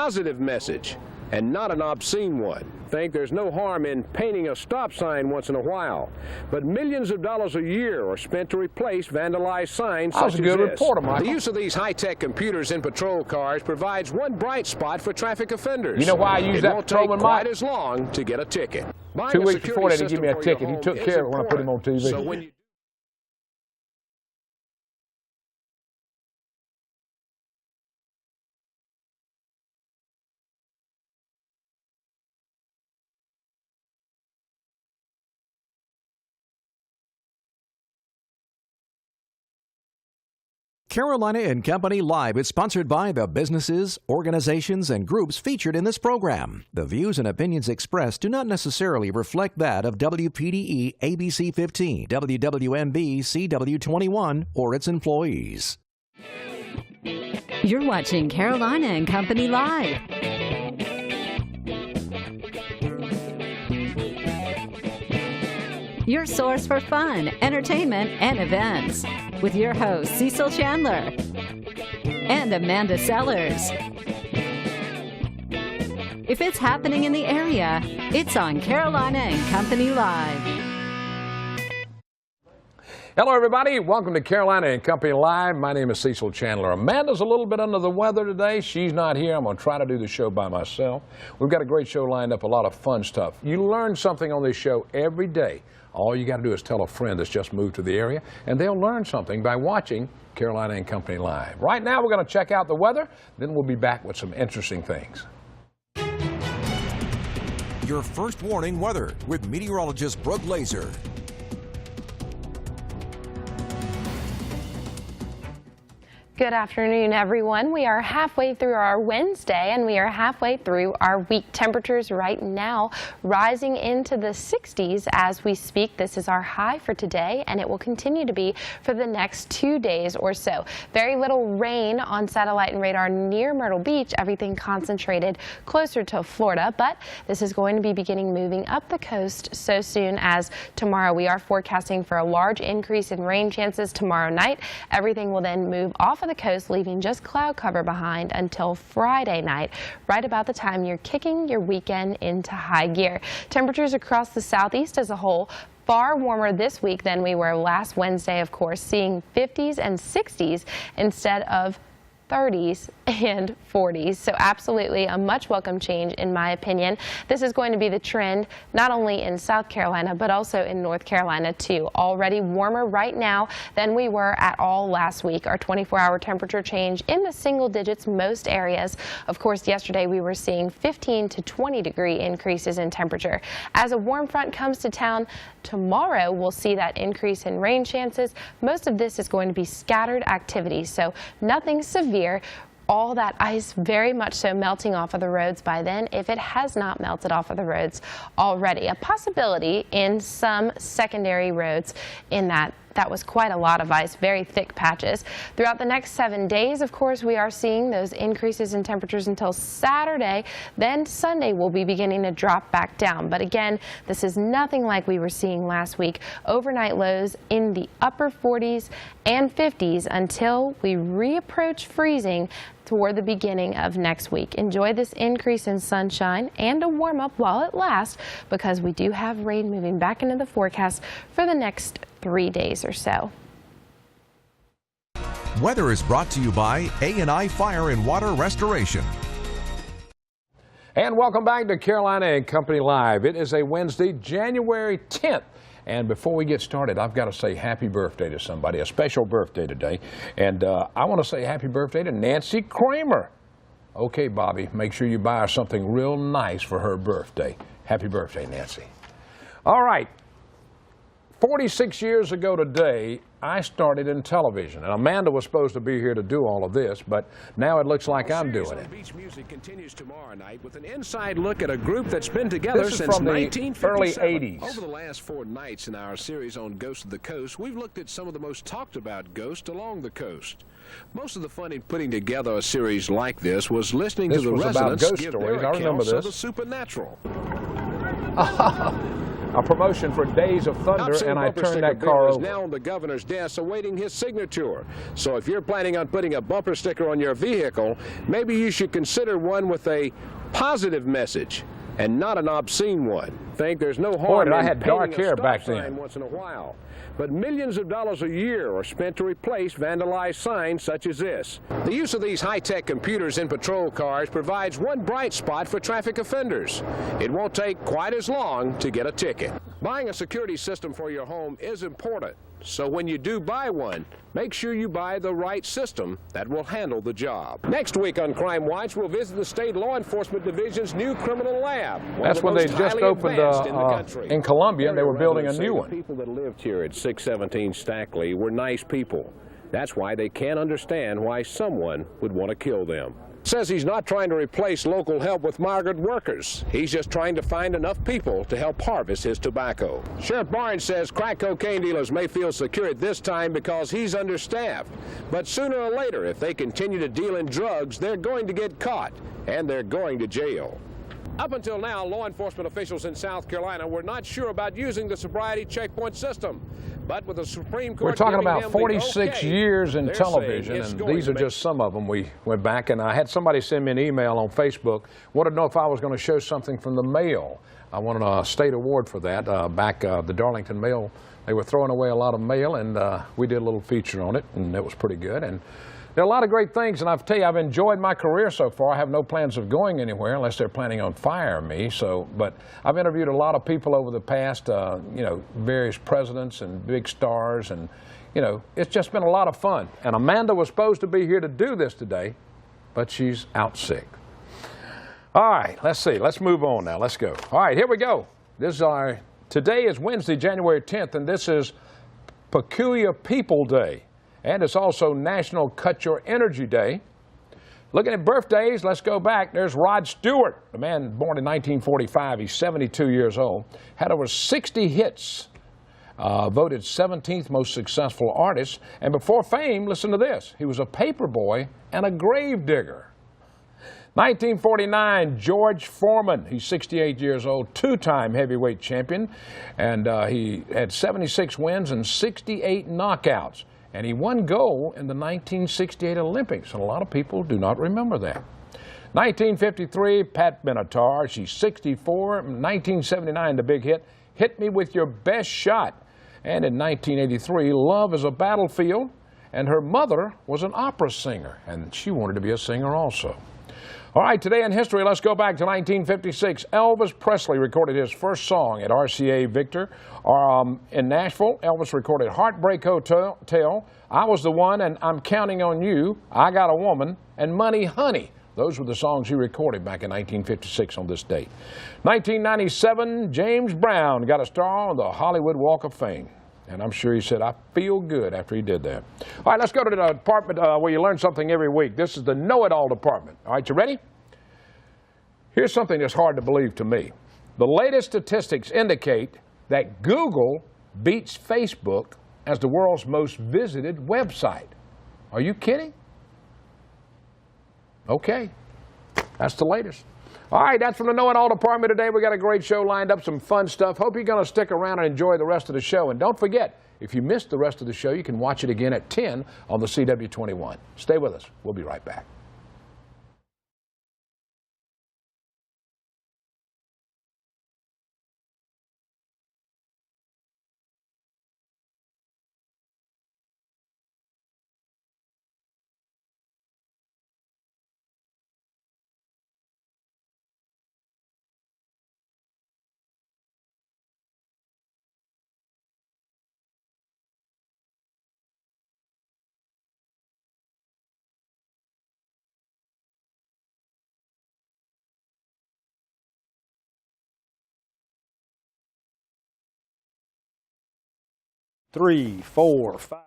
positive message and not an obscene one. Think there's no harm in painting a stop sign once in a while, but millions of dollars a year are spent to replace vandalized signs such as this. Reporter, Michael. The use of these high-tech computers in patrol cars provides one bright spot for traffic offenders. You know why I use that patrolman, Mike? It won't take quite as long to get a ticket. 2 weeks before that, he gave me a ticket. He took care of it when I put him on TV. So when you Carolina and Company Live is sponsored by the businesses, organizations, and groups featured in this program. The views and opinions expressed do not necessarily reflect that of WPDE ABC 15, WWMB CW21, or its employees. You're watching Carolina and Company Live. Your source for fun, entertainment, and events. With your hosts, Cecil Chandler and Amanda Sellers. If it's happening in the area, it's on Carolina and Company Live. Hello, everybody. Welcome to Carolina and Company Live. My name is Cecil Chandler. Amanda's a little bit under the weather today. She's not here. I'm going to try to do the show by myself. We've got a great show lined up, a lot of fun stuff. You learn something on this show every day. All you got to do is tell a friend that's just moved to the area, and they'll learn something by watching Carolina and Company Live. Right now, we're going to check out the weather. Then we'll be back with some interesting things. Your first warning weather with meteorologist Brooke Laser. Good afternoon, everyone. We are halfway through our Wednesday, and we are halfway through our week. Temperatures right now rising into the 60s as we speak. This is our high for today, and it will continue to be for the next 2 days or so. Very little rain on satellite and radar near Myrtle Beach, everything concentrated closer to Florida, but this is going to be beginning moving up the coast so soon as tomorrow. We are forecasting for a large increase in rain chances tomorrow night. Everything will then move off of the coast, leaving just cloud cover behind until Friday night, right about the time you're kicking your weekend into high gear. Temperatures across the southeast as a whole far warmer this week than we were last Wednesday, of course, seeing 50s and 60s instead of 30s and 40s. So absolutely a much welcome change in my opinion. This is going to be the trend not only in South Carolina but also in North Carolina too. Already warmer right now than we were at all last week. Our 24-hour temperature change in the single digits most areas. Of course, yesterday we were seeing 15 to 20 degree increases in temperature. As a warm front comes to town tomorrow, we'll see that increase in rain chances. Most of this is going to be scattered activity, so nothing severe. All that ice very much so melting off of the roads by then, if it has not melted off of the roads already. A possibility in some secondary roads in that was quite a lot of ice, very thick patches. Throughout the next 7 days, of course, we are seeing those increases in temperatures until Saturday. Then Sunday will be beginning to drop back down. But again, this is nothing like we were seeing last week. Overnight lows in the upper 40s and 50s until we reapproach freezing toward the beginning of next week. Enjoy this increase in sunshine and a warm up while it lasts, because we do have rain moving back into the forecast for the next 3 days or so. Weather is brought to you by A&I Fire and Water Restoration. And welcome back to Carolina and Company Live. It is a Wednesday, January 10th. And before we get started, I've got to say happy birthday to somebody, a special birthday today. And I want to say happy birthday to Nancy Kramer. Okay, Bobby, make sure you buy her something real nice for her birthday. Happy birthday, Nancy. All right. 46 years ago today, I started in television, and Amanda was supposed to be here to do all of this, but now it looks like I'm doing it. Beach Music continues tomorrow night with an inside look at a group that's been together since from the 1957. early 80s. Over the last 4 nights in our series on Ghosts of the Coast, we've looked at some of the most talked about ghosts along the coast. Most of the fun in putting together a series like this was listening to the residents about ghost give stories. their I remember accounts of this. the supernatural. a promotion for Days of Thunder, and I turned that car is over. now on the governor's desk awaiting his signature. So if you're planning on putting a bumper sticker on your vehicle, maybe you should consider one with a positive message and not an obscene one. Think there's no harm I in had dark painting a hair stop back sign then. once in a while. But millions of dollars a year are spent to replace vandalized signs such as this. The use of these high-tech computers in patrol cars provides one bright spot for traffic offenders. It won't take quite as long to get a ticket. Buying a security system for your home is important. So when you do buy one, make sure you buy the right system that will handle the job. Next week on Crime Watch, we'll visit the State Law Enforcement Division's new criminal lab. That's when they just opened in Columbia, and they were building a new one. The people that lived here at 617 Stackley were nice people. That's why they can't understand why someone would want to kill them. Says he's not trying to replace local help with migrant workers. He's just trying to find enough people to help harvest his tobacco. Sheriff Barnes says crack cocaine dealers may feel secure at this time because he's understaffed. But sooner or later, if they continue to deal in drugs, they're going to get caught, and they're going to jail. Up until now, law enforcement officials in South Carolina were not sure about using the sobriety checkpoint system. But with the Supreme Court, we're talking giving about them the 46 okay, years in they're television, saying it's and going these to are make just some of them. We went back, and I had somebody send me an email on Facebook, wanted to know if I was going to show something from the mail. I wanted a state award for that. The Darlington Mail, they were throwing away a lot of mail, and we did a little feature on it, and it was pretty good. And there are a lot of great things, and I tell you, I've enjoyed my career so far. I have no plans of going anywhere unless they're planning on firing me. But I've interviewed a lot of people over the past, various presidents and big stars, and it's just been a lot of fun. And Amanda was supposed to be here to do this today, but she's out sick. All right, let's see. Let's move on now. Let's go. All right, here we go. Today is Wednesday, January 10th, and this is Peculiar People Day. And it's also National Cut Your Energy Day. Looking at birthdays, let's go back. There's Rod Stewart, a man born in 1945. He's 72 years old. Had over 60 hits. Voted 17th most successful artist. And before fame, listen to this. He was a paper boy and a grave digger. 1949, George Foreman. He's 68 years old, two-time heavyweight champion. And he had 76 wins and 68 knockouts. And he won gold in the 1968 Olympics, and a lot of people do not remember that. 1953, Pat Benatar, she's 64. 1979, the big hit, Hit Me With Your Best Shot. And in 1983, Love is a Battlefield, and her mother was an opera singer, and she wanted to be a singer also. All right, today in history, let's go back to 1956. Elvis Presley recorded his first song at RCA Victor. In Nashville, Elvis recorded Heartbreak Hotel, I Was the One, and I'm Counting on You, I Got a Woman, and Money Honey. Those were the songs he recorded back in 1956 on this date. 1997, James Brown got a star on the Hollywood Walk of Fame. And I'm sure he said, I feel good after he did that. All right, let's go to the department where you learn something every week. This is the Know-It-All department. All right, you ready? Here's something that's hard to believe to me. The latest statistics indicate that Google beats Facebook as the world's most visited website. Are you kidding? Okay, that's the latest. All right, that's from the Know-It-All department today. We got a great show lined up, some fun stuff. Hope you're going to stick around and enjoy the rest of the show. And don't forget, if you missed the rest of the show, you can watch it again at 10 on the CW21. Stay with us. We'll be right back. Three, four, five.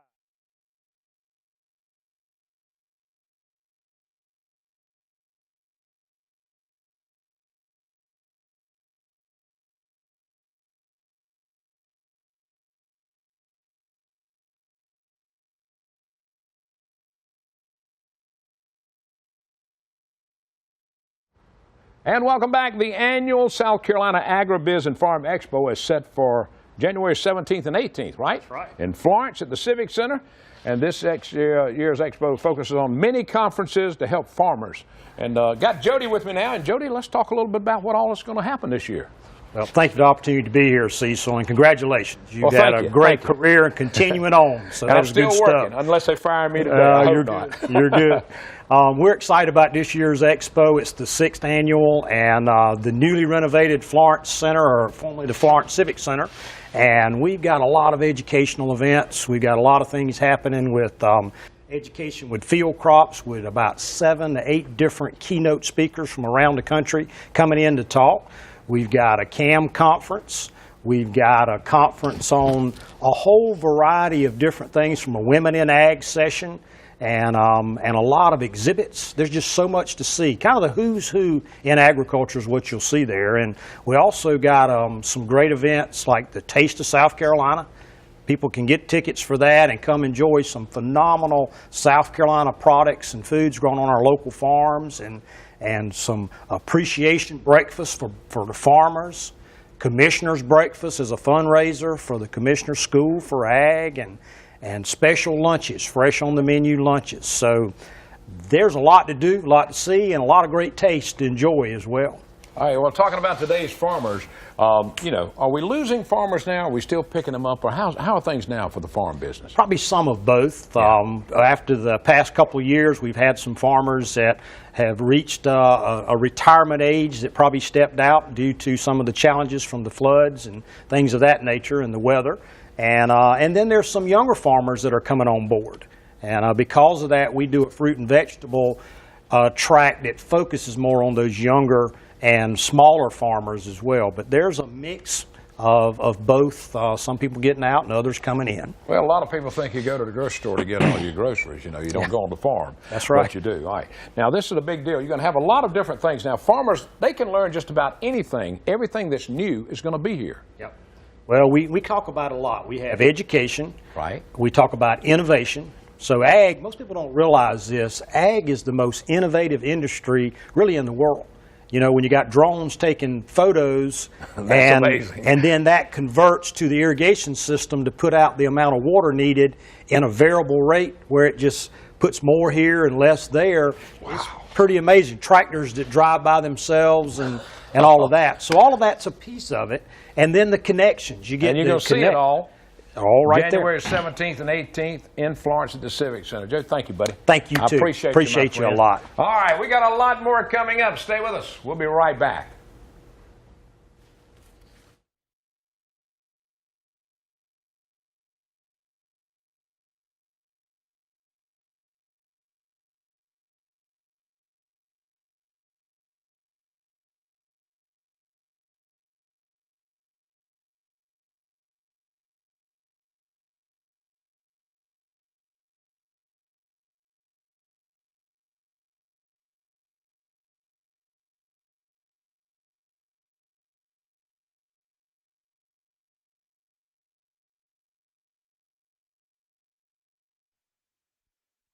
And welcome back. The annual South Carolina Agribiz and Farm Expo is set for January 17th and 18th, right? That's right. In Florence at the Civic Center. And this year's expo focuses on many conferences to help farmers. And got Jody with me now. And Jody, let's talk a little bit about what all is going to happen this year. Well, thank you for the opportunity to be here, Cecil, and congratulations. You've Well, had a great career and continuing on, so And I'm that's still good working, stuff. unless they fire me today. I hope You're not. good. You're good. We're excited about this year's expo. It's the 6th annual, and the newly renovated Florence Center, or formerly the Florence Civic Center. And we've got a lot of educational events. We've got a lot of things happening with education with field crops, with about 7 to 8 different keynote speakers from around the country coming in to talk. We've got a CAM conference. We've got a conference on a whole variety of different things, from a Women in Ag session and a lot of exhibits. There's just so much to see. Kind of the who's who in agriculture is what you'll see there. And we also got some great events like the Taste of South Carolina. People can get tickets for that and come enjoy some phenomenal South Carolina products and foods grown on our local farms, and some appreciation breakfast for the farmers. Commissioner's breakfast is a fundraiser for the Commissioner's School for Ag, and special lunches, fresh on the menu lunches. So there's a lot to do, a lot to see, and a lot of great taste to enjoy as well. All right, well, talking about today's farmers, you know, are we losing farmers now? Are we still picking them up? Or how are things now for the farm business? Probably some of both. After the past couple of years, we've had some farmers that have reached a retirement age that probably stepped out due to some of the challenges from the floods and things of that nature and the weather. And then there's some younger farmers that are coming on board. And because of that, we do a fruit and vegetable track that focuses more on those younger and smaller farmers as well. But there's a mix of both, some people getting out and others coming in. Well, a lot of people think you go to the grocery store to get all your groceries. You know, you don't go on the farm. That's right. But you do. All right. Now, this is a big deal. You're going to have a lot of different things. Now, farmers, they can learn just about anything. Everything that's new is going to be here. Yep. Well, we talk about a lot. We have education. Right. We talk about innovation. So ag, most people don't realize this, ag is the most innovative industry really in the world. You know, when you got drones taking photos, That's amazing. And then that converts to the irrigation system to put out the amount of water needed in a variable rate where it just puts more here and less there. Wow. It's pretty amazing. Tractors that drive by themselves and all of that. So all of that's a piece of it. And then the connections. You get And you're going to see it all. All right January there. 17th and 18th in Florence at the Civic Center. Joe, thank you, buddy. Thank you, I too. appreciate you my a friend. lot. All right, we got a lot more coming up. Stay with us. We'll be right back.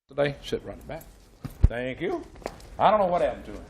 Today, sit right back. Thank you. I don't know what happened to him.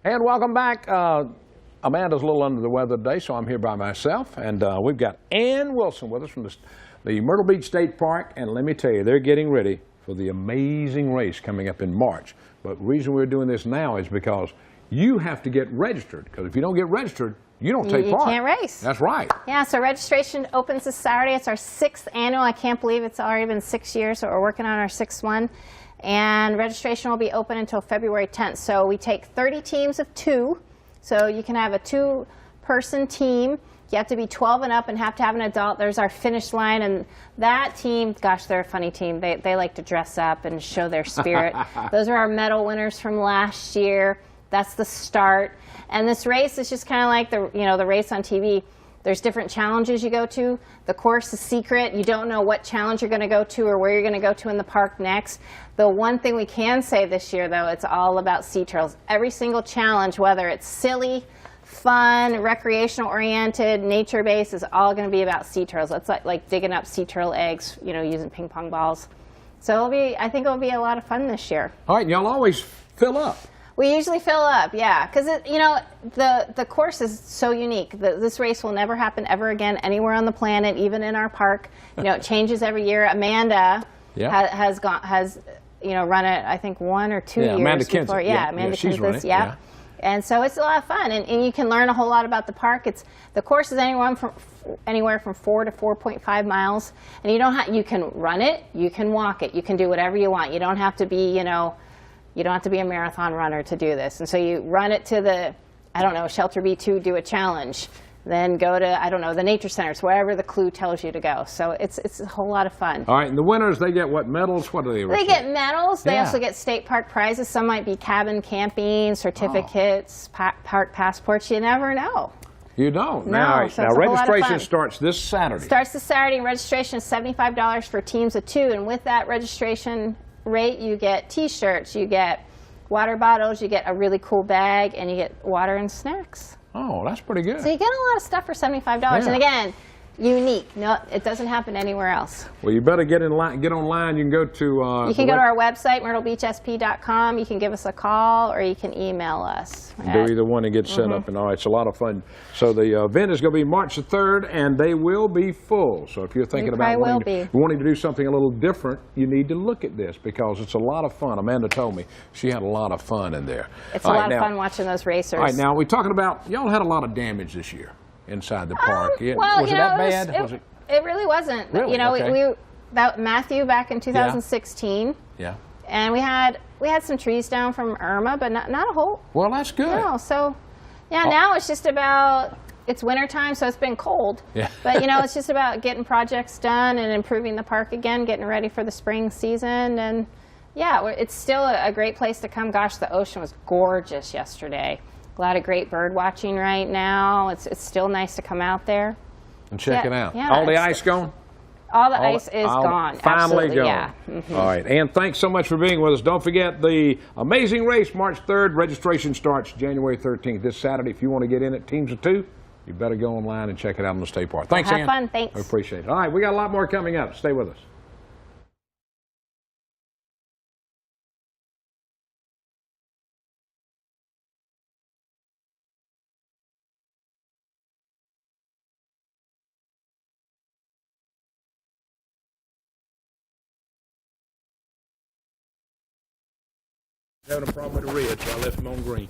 And welcome back. Amanda's a little under the weather today, so I'm here by myself. And we've got Ann Wilson with us from the Myrtle Beach State Park. And let me tell you, they're getting ready for the amazing race coming up in March. But the reason we're doing this now is because you have to get registered. Because if you don't get registered, you don't take part. You can't race. That's right. Yeah, so registration opens this Saturday. It's our 6th annual. I can't believe it's already been 6 years, so we're working on our 6th one. And registration will be open until February 10th. So we take 30 teams of 2. So you can have a 2-person team. You have to be 12 and up and have to have an adult. There's our finish line. And that team, gosh, they're a funny team. They like to dress up and show their spirit. Those are our medal winners from last year. That's the start. And this race is just kind of like the race on TV. There's different challenges you go to. The course is secret. You don't know what challenge you're going to go to or where you're going to go to in the park next. The one thing we can say this year, though, it's all about sea turtles. Every single challenge, whether it's silly, fun, recreational oriented, nature based, is all going to be about sea turtles. It's like digging up sea turtle eggs, using ping pong balls. So I think it'll be a lot of fun this year. All right, y'all always fill up. We usually fill up, yeah, because the course is so unique. This race will never happen ever again anywhere on the planet, even in our park. It changes every year. Amanda has run it, I think, 1 or 2 years Amanda before. Kinson. Amanda she's run it. Yeah. And so it's a lot of fun, and you can learn a whole lot about the park. The course is anywhere from 4 to 4.5 miles, and you can run it, you can walk it, you can do whatever you want. You don't have to be You don't have to be a marathon runner to do this. And so you run it to Shelter B2, do a challenge. Then go to, the nature centers, wherever the clue tells you to go. So it's a whole lot of fun. All right, and the winners, they get what, medals? What do they receive? They get medals. They also get state park prizes. Some might be cabin camping, certificates, park passports. You never know. You don't. No, now registration starts this Saturday. Starts this Saturday. Registration is $75 for teams of 2. And with that registration rate, you get T-shirts, you get water bottles, you get a really cool bag, and you get water and snacks. Oh, that's pretty good. So you get a lot of stuff for $75. Yeah. And again, unique. No, it doesn't happen anywhere else. Well, you better get online. You can go to... you can go to our website, myrtlebeachsp.com. You can give us a call, or you can email us. Do either one and get set up. And all right, it's a lot of fun. So the event is going to be March the 3rd, and they will be full. So if you're thinking about wanting to do something a little different, you need to look at this, because it's a lot of fun. Amanda told me she had a lot of fun in there. It's a lot of fun watching those racers. All right, now we're talking about, y'all had a lot of damage this year inside the park. Well, was it that bad? It really wasn't. Really? Okay. Matthew back in 2016. Yeah. And we had some trees down from Irma, but not a whole. Well, that's good. No, so now it's just about, it's wintertime, so it's been cold. Yeah. But it's just about getting projects done and improving the park again, getting ready for the spring season, and it's still a great place to come. Gosh, the ocean was gorgeous yesterday. A lot of great bird watching right now. It's still nice to come out there and check it out. Yeah, all the ice gone? All the ice is gone. Finally Absolutely, gone. Yeah. Mm-hmm. All right. Ann, thanks so much for being with us. Don't forget the amazing race, March 3rd. Registration starts January 13th, this Saturday. If you want to get in at teams of 2, you better go online and check it out in the state park. Thanks, Ann. Have fun. Thanks. I appreciate it. All right. We got a lot more coming up. Stay with us. Having a problem with the red, so I left him on green.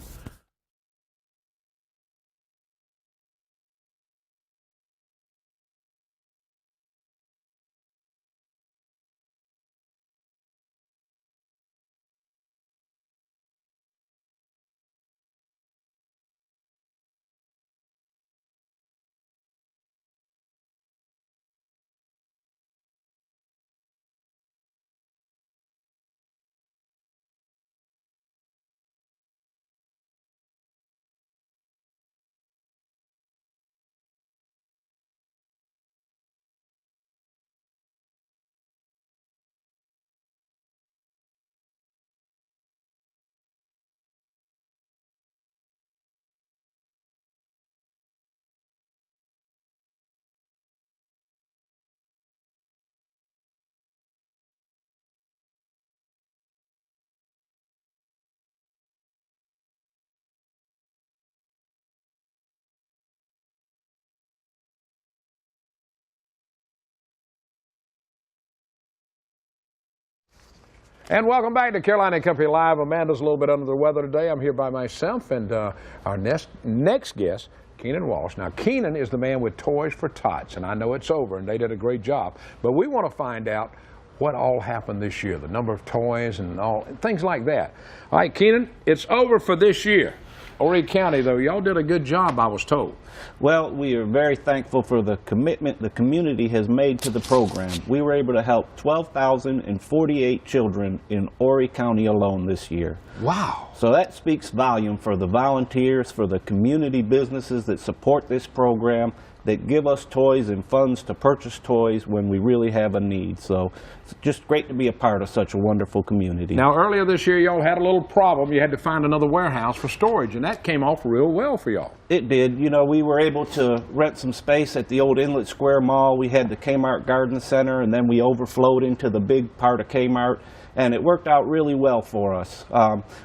And welcome back to Carolina Company Live. Amanda's a little bit under the weather today. I'm here by myself and our next guest, Keenan Walsh. Now, Keenan is the man with Toys for Tots, and I know it's over, and they did a great job. But we want to find out what all happened this year, the number of toys and all, things like that. All right, Keenan, it's over for this year. Horry County, though, y'all did a good job, I was told. Well, we are very thankful for the commitment the community has made to the program. We were able to help 12,048 children in Horry County alone this year. Wow. So that speaks volume for the volunteers, for the community businesses that support this program, that give us toys and funds to purchase toys when we really have a need. So it's just great to be a part of such a wonderful community. Now, earlier this year, y'all had a little problem. You had to find another warehouse for storage, and that came off real well for y'all. It did. You know, we were able to rent some space at the old Inlet Square Mall. We had the Kmart Garden Center, and then we overflowed into the big part of Kmart, and it worked out really well for us.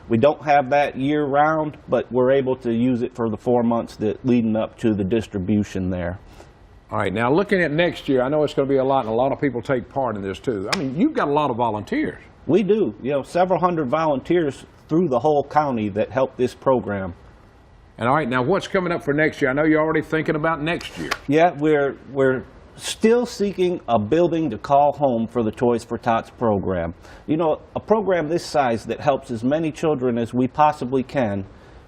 We don't have that year-round, but we're able to use it for the 4 months leading up to the distribution there. All right, now looking at next year, I know it's going to be a lot, and a lot of people take part in this too. I mean, you've got a lot of volunteers. We do. You know, several hundred volunteers through the whole county that help this program. And all right, now what's coming up for next year? I know you're already thinking about next year. Yeah, we're still seeking a building to call home for the Toys for Tots program. You know, a program this size that helps as many children as we possibly can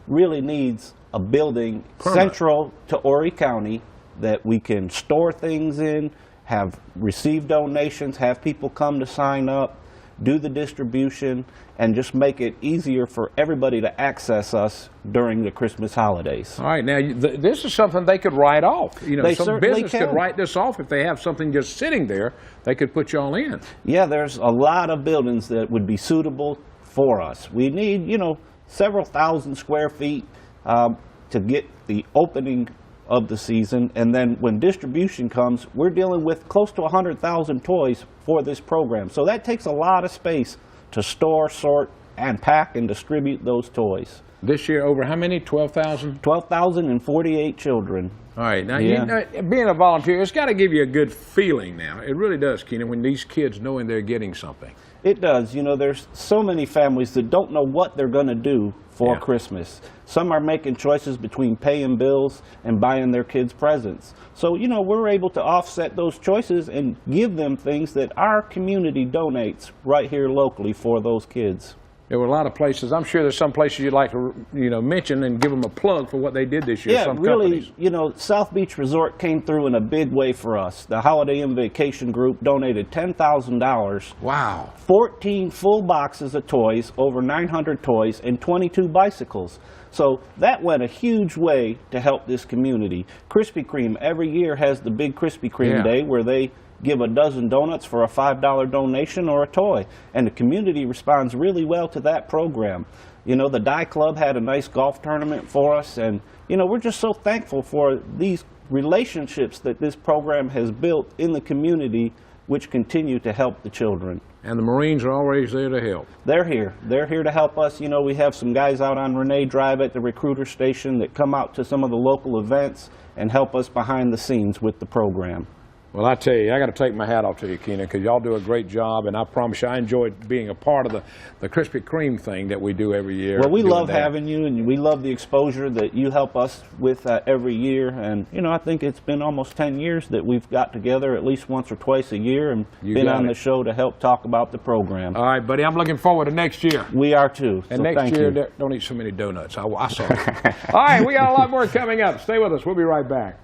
really needs a building central to Horry County that we can store things in, have receive donations, have people come to sign up, do the distribution, and just make it easier for everybody to access us during the Christmas holidays. All right, now this is something they could write off. You know, They some certainly business can. could write this off if they have something just sitting there. They could put y'all in. Yeah, there's a lot of buildings that would be suitable for us. We need, you know, several thousand square feet to get the opening of the season, and then when distribution comes, we're dealing with close to 100,000 toys for this program. So that takes a lot of space to store, sort, and pack and distribute those toys. This year, over how many? 12,000? 12,048 children. All right, now, Yeah. you know, being a volunteer, it's got to give you a good feeling now. It really does, Keenan, when these kids knowing they're getting something. It does. You know, there's so many families that don't know what they're going to do for Christmas. Some are making choices between paying bills and buying their kids presents. So, you know, we're able to offset those choices and give them things that our community donates right here locally for those kids. There were a lot of places. I'm sure there's some places you'd like to, you know, mention and give them a plug for what they did this year. Yeah, some really, companies. you know, South Beach Resort came through in a big way for us. The Holiday Inn Vacation Group donated $10,000. Wow. 14 full boxes of toys, over 900 toys, and 22 bicycles. So that went a huge way to help this community. Krispy Kreme every year has the big Krispy Kreme Day where they give a dozen donuts for a $5 donation or a toy. And the community responds really well to that program. You know, the Die Club had a nice golf tournament for us, and, you know, we're just so thankful for these relationships that this program has built in the community, which continue to help the children. And the Marines are always there to help. They're here. They're here to help us. You know, we have some guys out on Renee Drive at the recruiter station that come out to some of the local events and help us behind the scenes with the program. Well, I tell you, I got to take my hat off to you, Keenan, because y'all do a great job, and I promise you I enjoyed being a part of the Krispy Kreme thing that we do every year. Well, we love having you, and we love the exposure that you help us with every year. And, you know, I think it's been almost 10 years that we've got together at least once or twice a year and been on the show to help talk about the program. All right, buddy, I'm looking forward to next year. We are too. And so next year, don't eat so many donuts. I saw it. All right, we got a lot more coming up. Stay with us. We'll be right back.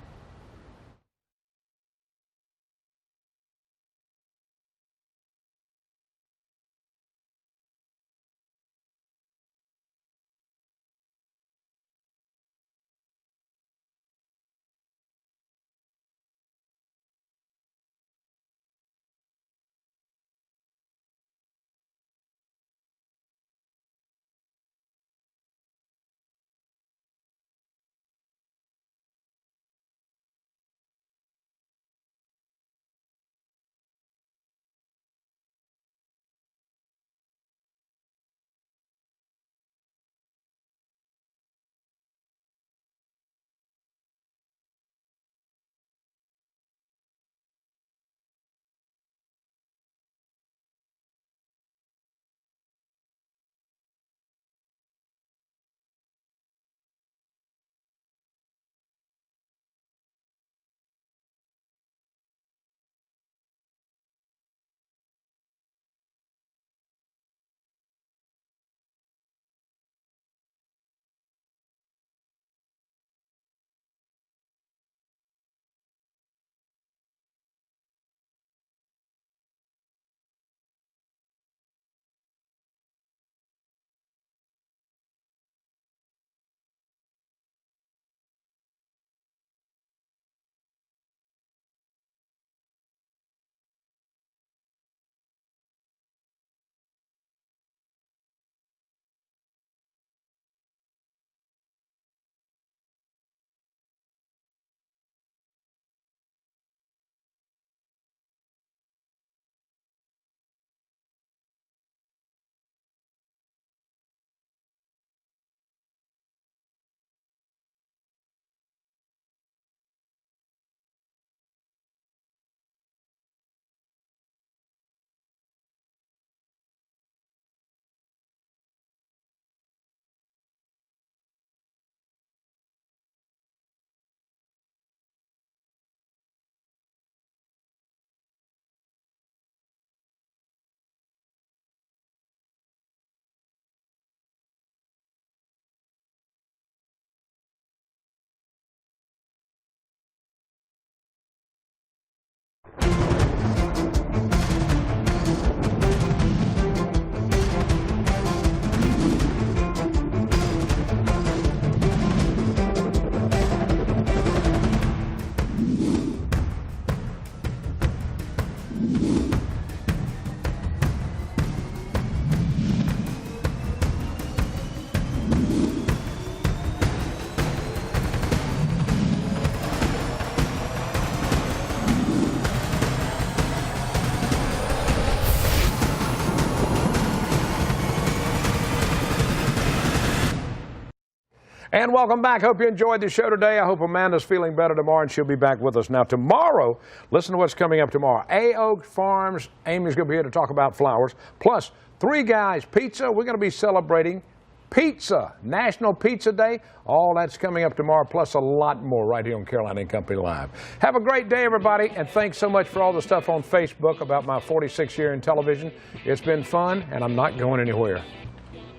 And welcome back. Hope you enjoyed the show today. I hope Amanda's feeling better tomorrow, and she'll be back with us. Now, tomorrow, listen to what's coming up tomorrow. A Oak Farms, Amy's going to be here to talk about flowers. Plus, Three Guys Pizza. We're going to be celebrating pizza, National Pizza Day. All that's coming up tomorrow, plus a lot more right here on Carolina and Company Live. Have a great day, everybody, and thanks so much for all the stuff on Facebook about my 46th year in television. It's been fun, and I'm not going anywhere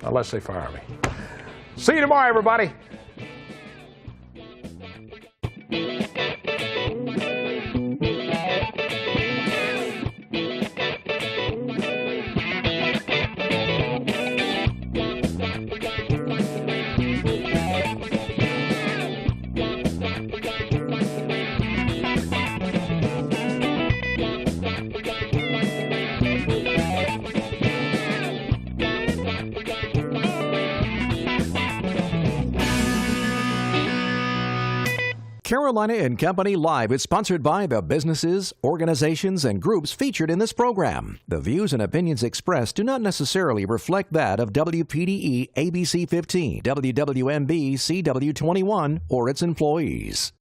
unless they fire me. See you tomorrow, everybody. Carolina and Company Live is sponsored by the businesses, organizations, and groups featured in this program. The views and opinions expressed do not necessarily reflect that of WPDE ABC 15, WWMB CW 21, or its employees.